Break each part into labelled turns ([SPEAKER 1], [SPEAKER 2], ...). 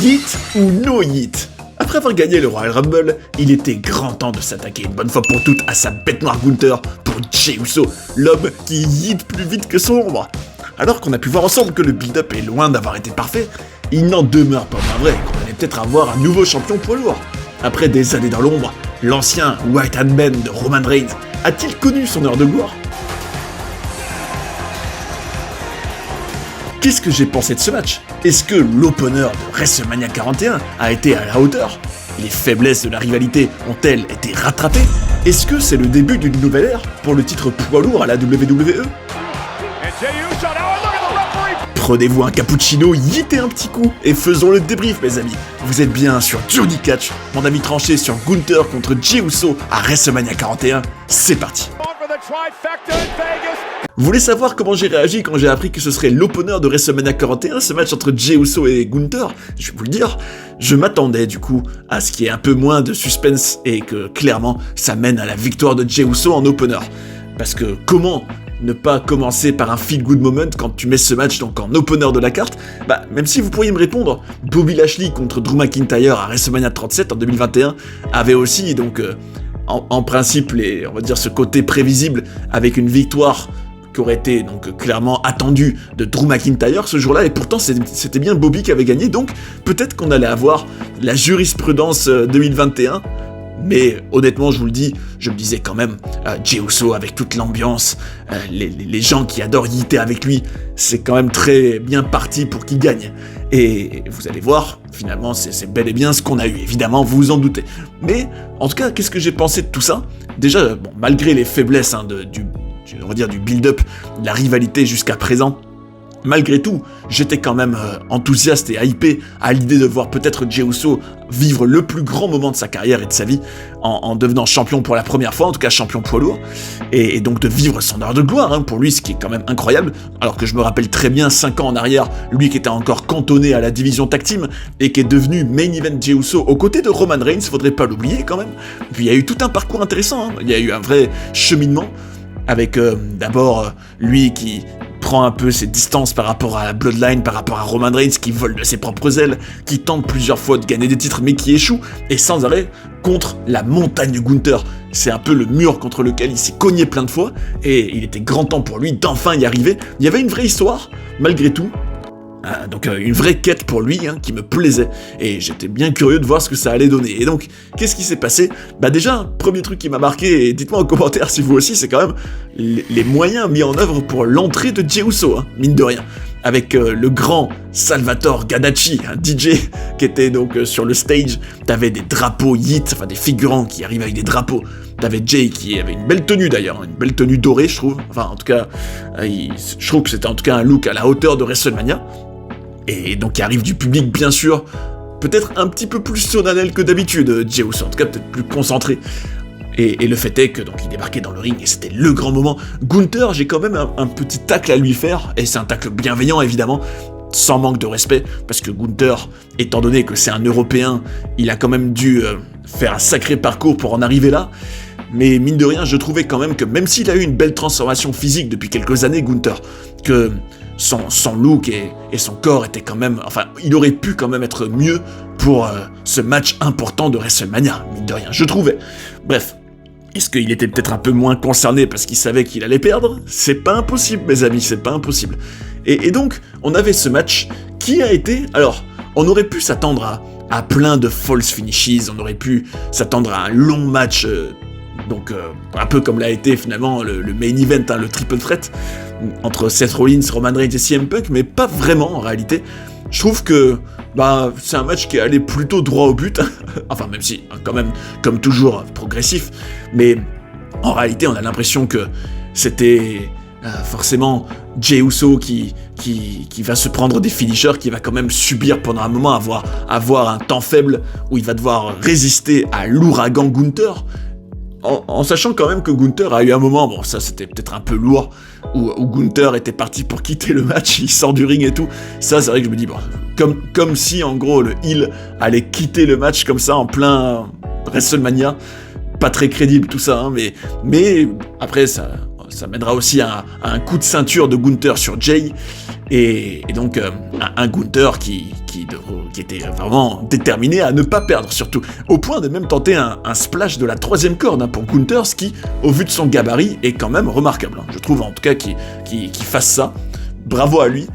[SPEAKER 1] Yeet ou no yeet? Après avoir gagné le Royal Rumble, il était grand temps de s'attaquer une bonne fois pour toutes à sa bête noire Gunther pour Jey Uso, l'homme qui yeet plus vite que son ombre. Alors qu'on a pu voir ensemble que le build-up est loin d'avoir été parfait, il n'en demeure pas moins vrai qu'on allait peut-être avoir un nouveau champion poids lourd. Après des années dans l'ombre, l'ancien White Hand Man de Roman Reigns a-t-il connu son heure de gloire? Qu'est-ce que j'ai pensé de ce match? Est-ce que l'opener de WrestleMania 41 a été à la hauteur? Les faiblesses de la rivalité ont-elles été rattrapées? Est-ce que c'est le début d'une nouvelle ère pour le titre poids lourd à la WWE? Prenez-vous un cappuccino, yeetez un petit coup et faisons le débrief mes amis. Vous êtes bien sur Johnny Catch, mon avis tranché sur Gunther contre Jey Uso à WrestleMania 41, c'est parti. Vous voulez savoir comment j'ai réagi quand j'ai appris que ce serait l'opener de WrestleMania 41, ce match entre Jey Uso et Gunther? Je vais vous le dire, je m'attendais du coup à ce qu'il y ait un peu moins de suspense et que clairement ça mène à la victoire de Jey Uso en opener. Parce que comment ne pas commencer par un feel-good moment quand tu mets ce match donc en opener de la carte? Même si vous pourriez me répondre, Bobby Lashley contre Drew McIntyre à WrestleMania 37 en 2021 avait aussi donc en principe on va dire ce côté prévisible avec une victoire qui aurait été donc clairement attendue de Drew McIntyre ce jour-là, et pourtant c'était bien Bobby qui avait gagné, donc peut-être qu'on allait avoir la jurisprudence 2021. Mais honnêtement, je vous le dis, je me disais quand même, Jey Uso avec toute l'ambiance, les gens qui adorent yeeter avec lui, c'est quand même très bien parti pour qu'il gagne. Et vous allez voir, finalement, c'est bel et bien ce qu'on a eu, évidemment, vous vous en doutez. Mais, en tout cas, qu'est-ce que j'ai pensé de tout ça? Déjà, bon, malgré les faiblesses on va dire du build-up, de la rivalité jusqu'à présent, malgré tout, j'étais quand même enthousiaste et hypé à l'idée de voir peut-être Jey Uso vivre le plus grand moment de sa carrière et de sa vie en devenant champion pour la première fois, en tout cas champion poids lourd, et donc de vivre son heure de gloire, pour lui, ce qui est quand même incroyable, alors que je me rappelle très bien 5 ans en arrière, lui qui était encore cantonné à la division tag team, et qui est devenu main event Jey Uso aux côtés de Roman Reigns, faudrait pas l'oublier quand même. Puis il y a eu tout un parcours intéressant, il y a eu un vrai cheminement, avec d'abord lui qui prend un peu ses distances par rapport à la Bloodline, par rapport à Roman Reigns qui vole de ses propres ailes, qui tente plusieurs fois de gagner des titres mais qui échoue, et sans arrêt contre la montagne de Gunther. C'est un peu le mur contre lequel il s'est cogné plein de fois, et il était grand temps pour lui d'enfin y arriver. Il y avait une vraie histoire, malgré tout, donc une vraie quête pour lui qui me plaisait, et j'étais bien curieux de voir ce que ça allait donner. Et donc, qu'est-ce qui s'est passé? Déjà, premier truc qui m'a marqué, et dites-moi en commentaire si vous aussi, c'est quand même les moyens mis en œuvre pour l'entrée de Jey Uso, mine de rien. Avec le grand Salvatore Gaddaci, un DJ qui était donc sur le stage. T'avais des drapeaux yeet, enfin des figurants qui arrivaient avec des drapeaux. T'avais Jey qui avait une belle tenue d'ailleurs, une belle tenue dorée je trouve. Enfin en tout cas, je trouve que c'était en tout cas un look à la hauteur de WrestleMania. Et donc il arrive du public bien sûr, peut-être un petit peu plus solennel que d'habitude, Jey Uso, en tout cas peut-être plus concentré. Et le fait est que donc il débarquait dans le ring et c'était le grand moment. Gunther, j'ai quand même un petit tacle à lui faire, et c'est un tacle bienveillant évidemment, sans manque de respect, parce que Gunther, étant donné que c'est un Européen, il a quand même dû faire un sacré parcours pour en arriver là. Mais mine de rien, je trouvais quand même que même s'il a eu une belle transformation physique depuis quelques années, Gunther, que son look et son corps étaient quand même... Enfin, il aurait pu quand même être mieux pour ce match important de WrestleMania, mine de rien, je trouvais. Bref, est-ce qu'il était peut-être un peu moins concerné parce qu'il savait qu'il allait perdre? C'est pas impossible, mes amis, c'est pas impossible. Et donc, on avait ce match qui a été... Alors, on aurait pu s'attendre à plein de false finishes, on aurait pu s'attendre à un long match... un peu comme l'a été finalement le main event, le triple threat entre Seth Rollins, Roman Reigns et CM Punk, mais pas vraiment en réalité. Je trouve que c'est un match qui est allé plutôt droit au but, enfin même si quand même comme toujours progressif, mais en réalité on a l'impression que c'était forcément Jey Uso qui va se prendre des finishers, qui va quand même subir pendant un moment, avoir un temps faible où il va devoir résister à l'ouragan Gunther. En sachant quand même que Gunther a eu un moment, bon ça c'était peut-être un peu lourd, où Gunther était parti pour quitter le match, il sort du ring et tout, ça c'est vrai que je me dis, bon, comme si en gros le heel allait quitter le match comme ça en plein WrestleMania, pas très crédible tout ça, mais après ça mènera aussi à un coup de ceinture de Gunther sur Jey, et donc un Gunther qui était vraiment déterminé à ne pas perdre, surtout, au point de même tenter un splash de la 3e corde pour Gunther, ce qui, au vu de son gabarit, est quand même remarquable. Je trouve en tout cas qu'il fasse ça. Bravo à lui.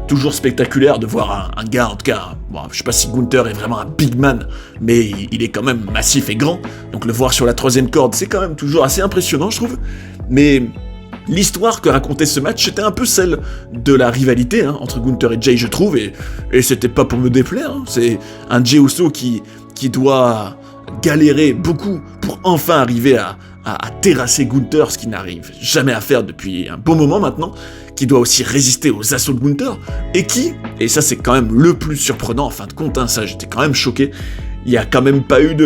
[SPEAKER 1] Toujours spectaculaire de voir un gars, en tout cas, bon, je sais pas si Gunther est vraiment un big man, mais il est quand même massif et grand, donc le voir sur la 3e corde, c'est quand même toujours assez impressionnant, je trouve. Mais l'histoire que racontait ce match, c'était un peu celle de la rivalité entre Gunther et Jay, je trouve, et c'était pas pour me déplaire, c'est un Jey Uso qui doit galérer beaucoup pour enfin arriver à terrasser Gunther, ce qu'il n'arrive jamais à faire depuis un bon moment maintenant, qui doit aussi résister aux assauts de Gunther, et ça c'est quand même le plus surprenant en fin de compte, ça j'étais quand même choqué, il n'y a quand même pas eu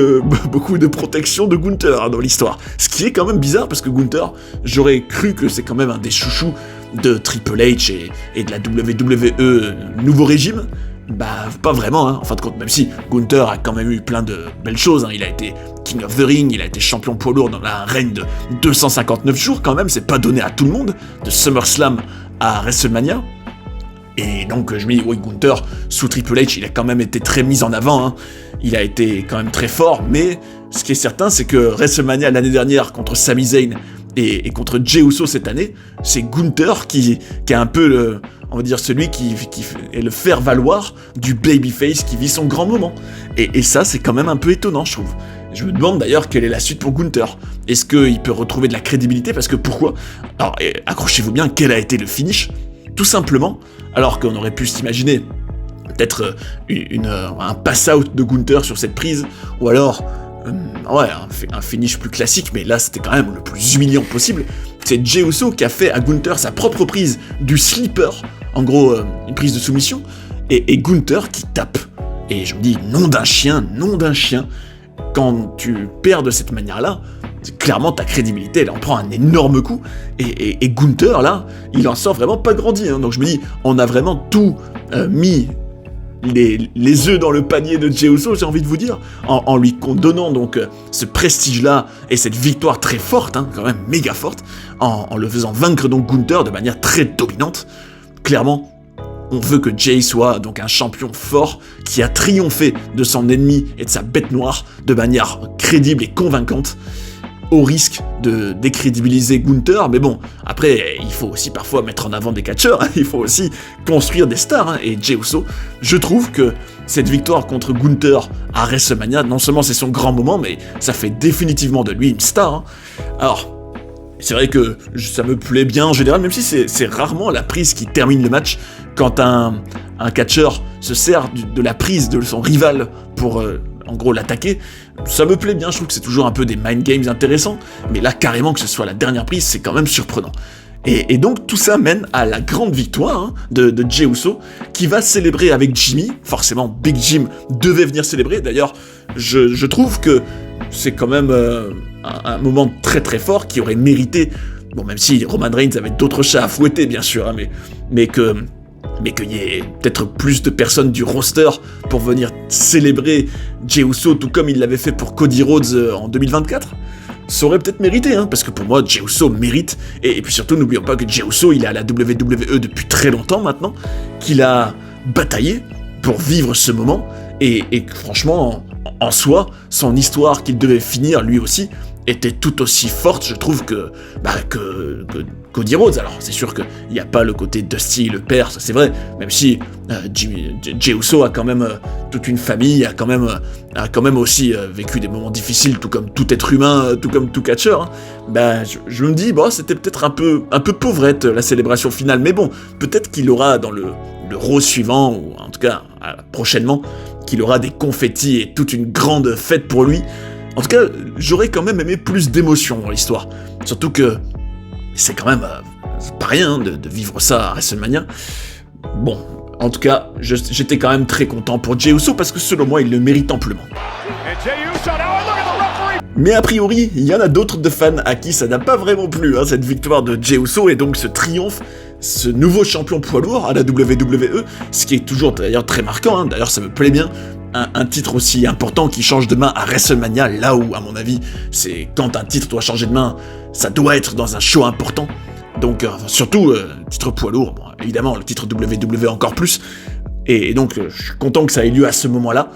[SPEAKER 1] beaucoup de protection de Gunther dans l'histoire, ce qui est quand même bizarre parce que Gunther, j'aurais cru que c'est quand même un des chouchous de Triple H et de la WWE nouveau régime. Bah, pas vraiment, en fin de compte, même si Gunther a quand même eu plein de belles choses, il a été King of the Ring, il a été champion poids lourd dans un règne de 259 jours quand même, c'est pas donné à tout le monde, de SummerSlam à WrestleMania, et donc je me dis, oui, Gunther, sous Triple H, il a quand même été très mis en avant, il a été quand même très fort, mais ce qui est certain, c'est que WrestleMania l'année dernière contre Sami Zayn et contre Jey Uso cette année, c'est Gunther qui a un peu on va dire celui qui est le faire-valoir du babyface qui vit son grand moment. Et ça, c'est quand même un peu étonnant, je trouve. Je me demande d'ailleurs quelle est la suite pour Gunther. Est-ce qu'il peut retrouver de la crédibilité? Parce que pourquoi? Alors, accrochez-vous bien, quel a été le finish? Tout simplement, alors qu'on aurait pu s'imaginer peut-être un pass-out de Gunther sur cette prise, ou alors un finish plus classique, mais là c'était quand même le plus humiliant possible. C'est Jey Uso qui a fait à Gunther sa propre prise du sleeper, en gros une prise de soumission, et Gunther qui tape. Et je me dis, nom d'un chien, quand tu perds de cette manière-là, clairement ta crédibilité, elle en prend un énorme coup, et Gunther là, il en sort vraiment pas grandi, donc je me dis, on a vraiment tout mis les œufs dans le panier de Jey Uso, j'ai envie de vous dire, en lui donnant donc ce prestige-là et cette victoire très forte, quand même méga forte, en le faisant vaincre donc Gunther de manière très dominante. Clairement, on veut que Jey soit donc un champion fort qui a triomphé de son ennemi et de sa bête noire de manière crédible et convaincante, au risque de décrédibiliser Gunther, mais bon, après, il faut aussi parfois mettre en avant des catcheurs, il faut aussi construire des stars, et Jey Uso, je trouve que cette victoire contre Gunther à WrestleMania, non seulement c'est son grand moment, mais ça fait définitivement de lui une star. Alors, c'est vrai que ça me plaît bien en général, même si c'est rarement la prise qui termine le match, quand un catcheur se sert de la prise de son rival pour en gros l'attaquer, ça me plaît bien, je trouve que c'est toujours un peu des mind games intéressants, mais là carrément que ce soit la dernière prise, c'est quand même surprenant. Et donc tout ça mène à la grande victoire de Jey Uso, qui va célébrer avec Jimmy, forcément Big Jim devait venir célébrer, d'ailleurs je trouve que c'est quand même un moment très très fort qui aurait mérité, bon même si Roman Reigns avait d'autres chats à fouetter bien sûr, mais qu'il y ait peut-être plus de personnes du roster pour venir célébrer Jey Uso, tout comme il l'avait fait pour Cody Rhodes en 2024, ça aurait peut-être mérité, parce que pour moi, Jey Uso mérite, et puis surtout, n'oublions pas que Jey Uso, il est à la WWE depuis très longtemps maintenant, qu'il a bataillé pour vivre ce moment, et franchement, en soi, son histoire qu'il devait finir lui aussi, était tout aussi forte, je trouve, que Cody Rhodes. Alors, c'est sûr qu'il n'y a pas le côté Dusty, le père, ça c'est vrai, même si Jey Uso a quand même toute une famille, a quand même aussi vécu des moments difficiles, tout comme tout être humain, tout comme tout catcheur. Je me dis, c'était peut-être un peu pauvrette la célébration finale, mais bon, peut-être qu'il aura dans le Raw suivant, ou en tout cas prochainement, qu'il aura des confettis et toute une grande fête pour lui. En tout cas, j'aurais quand même aimé plus d'émotion dans l'histoire. Surtout que c'est quand même c'est pas rien de vivre ça à WrestleMania. Bon, en tout cas, j'étais quand même très content pour Jey Uso parce que selon moi, il le mérite amplement. Mais a priori, il y en a d'autres de fans à qui ça n'a pas vraiment plu, cette victoire de Jey Uso et donc ce triomphe, ce nouveau champion poids lourd à la WWE, ce qui est toujours d'ailleurs très marquant, d'ailleurs ça me plaît bien. Un titre aussi important qui change de main à WrestleMania, là où, à mon avis, c'est quand un titre doit changer de main, ça doit être dans un show important. Donc, surtout, titre poids lourd, évidemment le titre WWE encore plus, et donc je suis content que ça ait lieu à ce moment-là,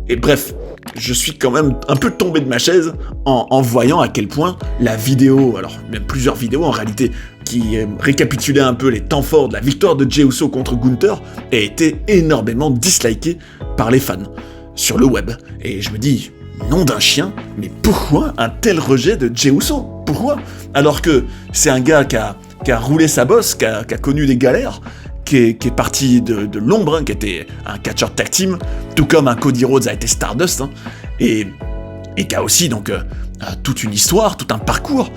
[SPEAKER 1] et bref, je suis quand même un peu tombé de ma chaise en voyant à quel point la vidéo, alors même plusieurs vidéos en réalité, qui récapitulaient un peu les temps forts de la victoire de Jey Uso contre Gunther, a été énormément dislikée par les fans sur le web. Et je me dis, nom d'un chien, mais pourquoi un tel rejet de Jey Uso ? Pourquoi ? Alors que c'est un gars qui a roulé sa bosse, qui a connu des galères, qui est parti de l'ombre, qui était un catcheur tag team, tout comme un Cody Rhodes a été Stardust, et qui a aussi donc toute une histoire, tout un parcours,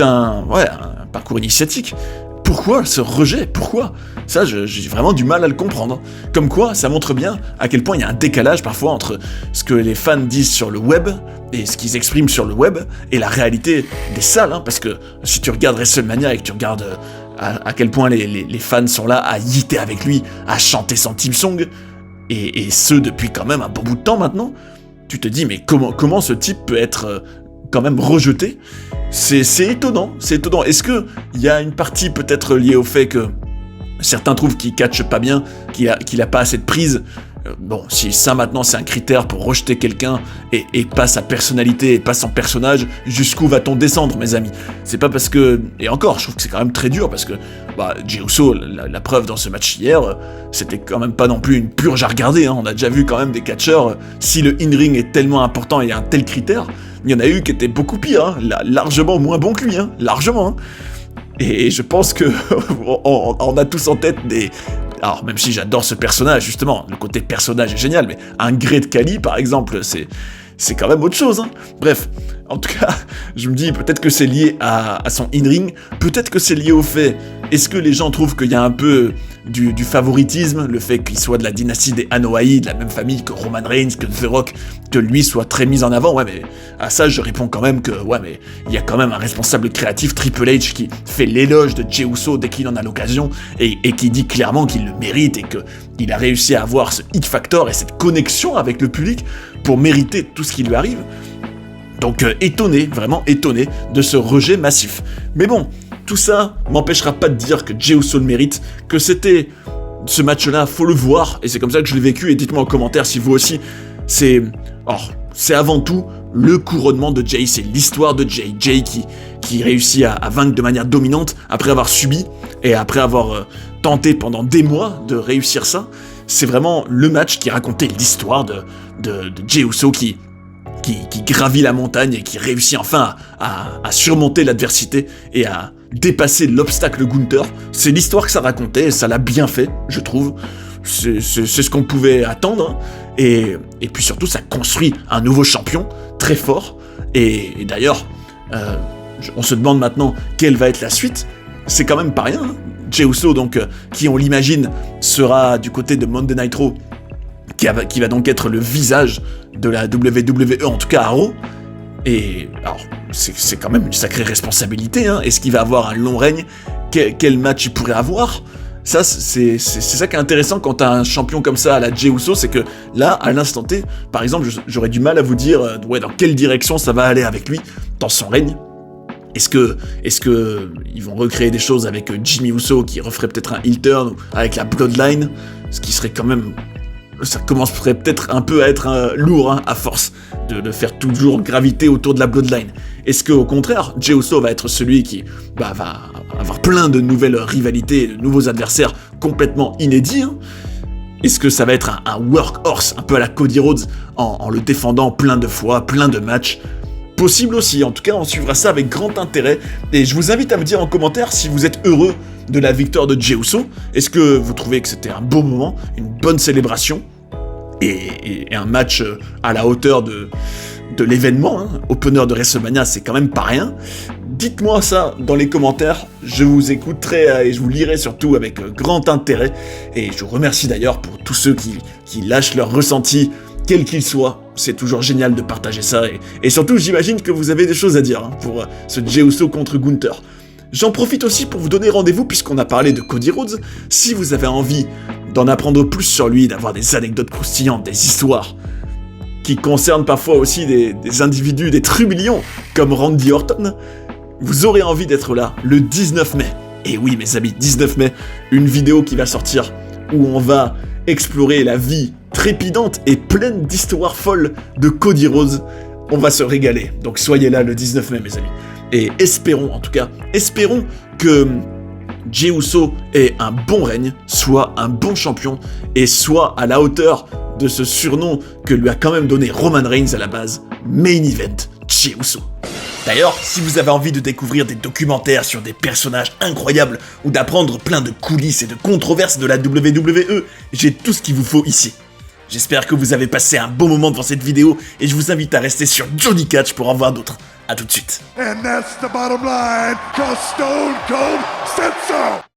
[SPEAKER 1] un parcours initiatique. Pourquoi ce rejet ? Pourquoi ? Ça, j'ai vraiment du mal à le comprendre. Comme quoi, ça montre bien à quel point il y a un décalage parfois entre ce que les fans disent sur le web et ce qu'ils expriment sur le web et la réalité des salles. Parce que si tu regardes WrestleMania et que tu regardes à quel point les fans sont là à yitter avec lui, à chanter son team song, et ce depuis quand même un bon bout de temps maintenant, tu te dis mais comment ce type peut être quand même rejeté ? C'est étonnant, c'est étonnant. Est-ce que il y a une partie peut-être liée au fait que certains trouvent qu'il catche pas bien, qu'il a pas assez de prise ? Bon, si ça maintenant c'est un critère pour rejeter quelqu'un et pas sa personnalité et pas son personnage, jusqu'où va-t-on descendre, mes amis ? C'est pas parce que... Et encore, je trouve que c'est quand même très dur parce que Jey Uso, la preuve dans ce match hier, c'était quand même pas non plus une purge à regarder. On a déjà vu quand même des catcheurs, si le in-ring est tellement important et un tel critère, il y en a eu qui étaient beaucoup pires, largement moins bons que lui, largement. Et je pense que on a tous en tête des... Alors, même si j'adore ce personnage, justement, le côté personnage est génial, mais un Great Khali, par exemple, c'est quand même autre chose. Bref, en tout cas, je me dis, peut-être que c'est lié à son in-ring, peut-être que c'est lié au fait, est-ce que les gens trouvent qu'il y a un peu du favoritisme, le fait qu'il soit de la dynastie des Anoa'i, de la même famille que Roman Reigns, que The Rock, que lui soit très mis en avant, mais à ça, je réponds quand même que, mais il y a quand même un responsable créatif, Triple H, qui fait l'éloge de Jey Uso dès qu'il en a l'occasion, et qui dit clairement qu'il le mérite, et qu'il a réussi à avoir ce hit factor et cette connexion avec le public pour mériter tout ce qui lui arrive. Donc étonné, vraiment étonné de ce rejet massif. Mais bon, tout ça m'empêchera pas de dire que Jey Uso le mérite, que c'était ce match-là, faut le voir, et c'est comme ça que je l'ai vécu, et dites-moi en commentaire si vous aussi, c'est avant tout le couronnement de Jey, c'est l'histoire de Jey qui réussit à vaincre de manière dominante, après avoir subi, et après avoir tenté pendant des mois de réussir ça. C'est vraiment le match qui racontait l'histoire de Jey Uso qui gravit la montagne et qui réussit enfin à surmonter l'adversité et à dépasser l'obstacle Gunther. C'est l'histoire que ça racontait et ça l'a bien fait, je trouve. C'est ce qu'on pouvait attendre. Et puis surtout, ça construit un nouveau champion très fort. Et d'ailleurs, on se demande maintenant quelle va être la suite. C'est quand même pas rien. Jey Uso, donc, qui on l'imagine sera du côté de Monday Night Raw, qui va donc être le visage de la WWE, en tout cas à Raw. Et alors, c'est quand même une sacrée responsabilité. Est-ce qu'il va avoir un long règne ? Quel match il pourrait avoir ? Ça, c'est ça qui est intéressant quand t'as un champion comme ça à la Jey Uso, c'est que là, à l'instant T, par exemple, j'aurais du mal à vous dire dans quelle direction ça va aller avec lui dans son règne. Est-ce que ils vont recréer des choses avec Jimmy Uso qui referait peut-être un heel turn avec la Bloodline, ce qui serait quand même... Ça commencerait peut-être un peu à être lourd à force de faire toujours graviter autour de la Bloodline. Est-ce qu'au contraire, Jey Uso va être celui qui va avoir plein de nouvelles rivalités, de nouveaux adversaires complètement inédits Est-ce que ça va être un workhorse, un peu à la Cody Rhodes, en le défendant plein de fois, plein de matchs ? Possible aussi, en tout cas on suivra ça avec grand intérêt, et je vous invite à me dire en commentaire si vous êtes heureux de la victoire de Jey Uso. Est-ce que vous trouvez que c'était un beau moment, une bonne célébration, et un match à la hauteur de l'événement, opener de WrestleMania, c'est quand même pas rien. Dites-moi ça dans les commentaires, je vous écouterai et je vous lirai surtout avec grand intérêt, et je vous remercie d'ailleurs pour tous ceux qui lâchent leur ressenti, quel qu'il soit. C'est toujours génial de partager ça, et surtout j'imagine que vous avez des choses à dire pour ce Jey Uso contre Gunther. J'en profite aussi pour vous donner rendez-vous, puisqu'on a parlé de Cody Rhodes. Si vous avez envie d'en apprendre plus sur lui, d'avoir des anecdotes croustillantes, des histoires qui concernent parfois aussi des individus, des trublions, comme Randy Orton, vous aurez envie d'être là le 19 mai. Et oui mes amis, 19 mai, une vidéo qui va sortir où on va explorer la vie trépidante et pleine d'histoires folles de Cody Rhodes. On va se régaler, donc soyez là le 19 mai mes amis. Et espérons, en tout cas, espérons que Jey Uso ait un bon règne, soit un bon champion, et soit à la hauteur de ce surnom que lui a quand même donné Roman Reigns à la base, Main Event Jey Uso. D'ailleurs, si vous avez envie de découvrir des documentaires sur des personnages incroyables ou d'apprendre plein de coulisses et de controverses de la WWE, j'ai tout ce qu'il vous faut ici. J'espère que vous avez passé un bon moment devant cette vidéo et je vous invite à rester sur Johnny Catch pour en voir d'autres. A tout de suite.
[SPEAKER 2] And that's the bottom line, 'cause Stone Cold said so.